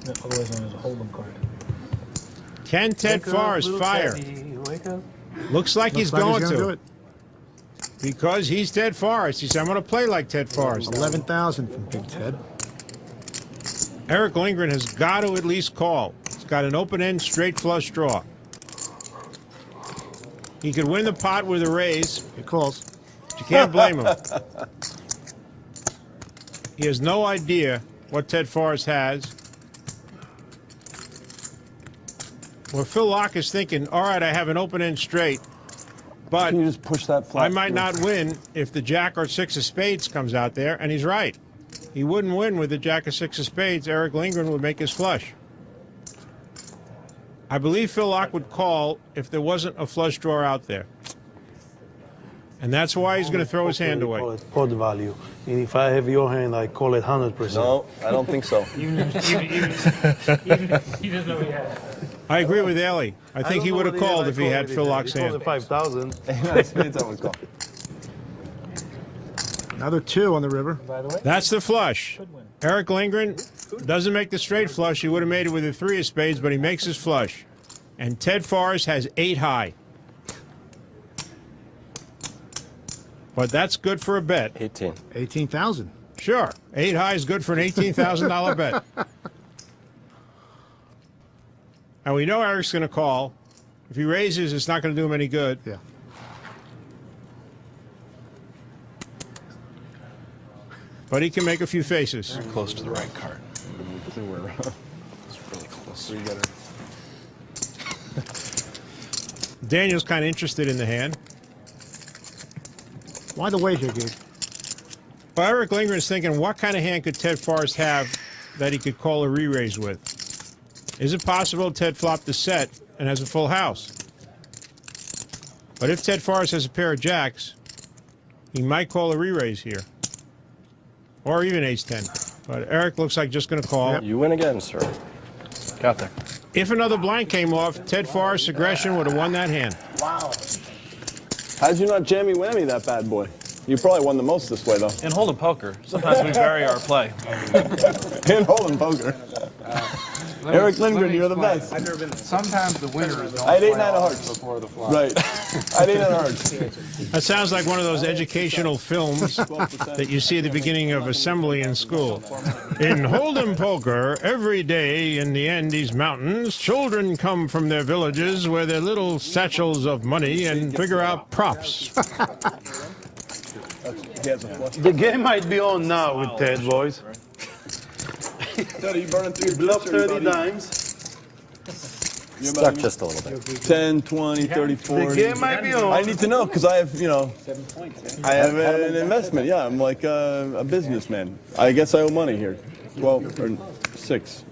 Otherwise known as a hold'em card. Can Ted Forrest fire? Wake up. Looks like he's Looks like going he's to. do it. Because he's Ted Forrest. He said, I'm going to play like Ted Forrest. 11,000 from Big Ted. Eric Lindgren has got to at least call. He's got an open-end straight flush draw. He could win the pot with a raise. He calls. But you can't blame him. He has no idea what Ted Forrest has. Well, Phil Locke is thinking, all right, I have an open-end straight, but Can you just push that flat? I might not win if the jack or six of spades comes out there, and he's right. He wouldn't win with the jack or six of spades. Eric Lindgren would make his flush. I believe Phil Locke would call if there wasn't a flush draw out there. And that's why he's going to throw his hand away. Call it pot value. And if I have your hand, I call it 100%. No, I don't think so. Even he doesn't know he had it. I agree with Ellie. I think he would have called if he had Phil Locke's hand. He called it 5,000. Spades I would call. Another 2 on the river. By the way, That's the flush. Eric Lindgren doesn't make the straight flush. He would have made it with a 3 of spades, but he makes his flush. And Ted Forrest has 8 high. But that's good for a bet. 18. 18,000. Sure. 8 high is good for an $18,000 bet. And we know Eric's going to call. If he raises, it's not going to do him any good. Yeah. But he can make a few faces. Close to the right card. It's really close. Daniel's kind of interested in the hand. Why the wait here, Gabe? Well, Eric Lindgren's thinking, what kind of hand could Ted Forrest have that he could call a re-raise with? Is it possible Ted flopped the set and has a full house? But if Ted Forrest has a pair of jacks, he might call a re-raise here. Or even ace-10. But Eric looks like just going to call. You win again, sir. Got there. If another blank came off, Ted Forrest's aggression would have won that hand. Wow. How'd you not jammy whammy that bad boy? You probably won the most this way, though. In hold'em poker, sometimes we vary our play. In hold'em poker. Eric Lindgren, you're the best. I've never been. Sometimes the winners don't I had 8 play 9 of off hearts. before the flop. Right. I had 8 9 of hearts. That sounds like one of those educational films that you see at the beginning of assembly in school. In Hold'em Poker, every day in the Andes Mountains, children come from their villages with their little satchels of money and figure out props. The game might be on now with Ted, boys. You burning through your Bluff chips, 30 everybody. dimes. Stuck just a little bit. 10, 20, 30, 40. The game might be on. I need to know because I have, I have an investment. Yeah, I'm like a businessman. I guess I owe money here. 12 or 6,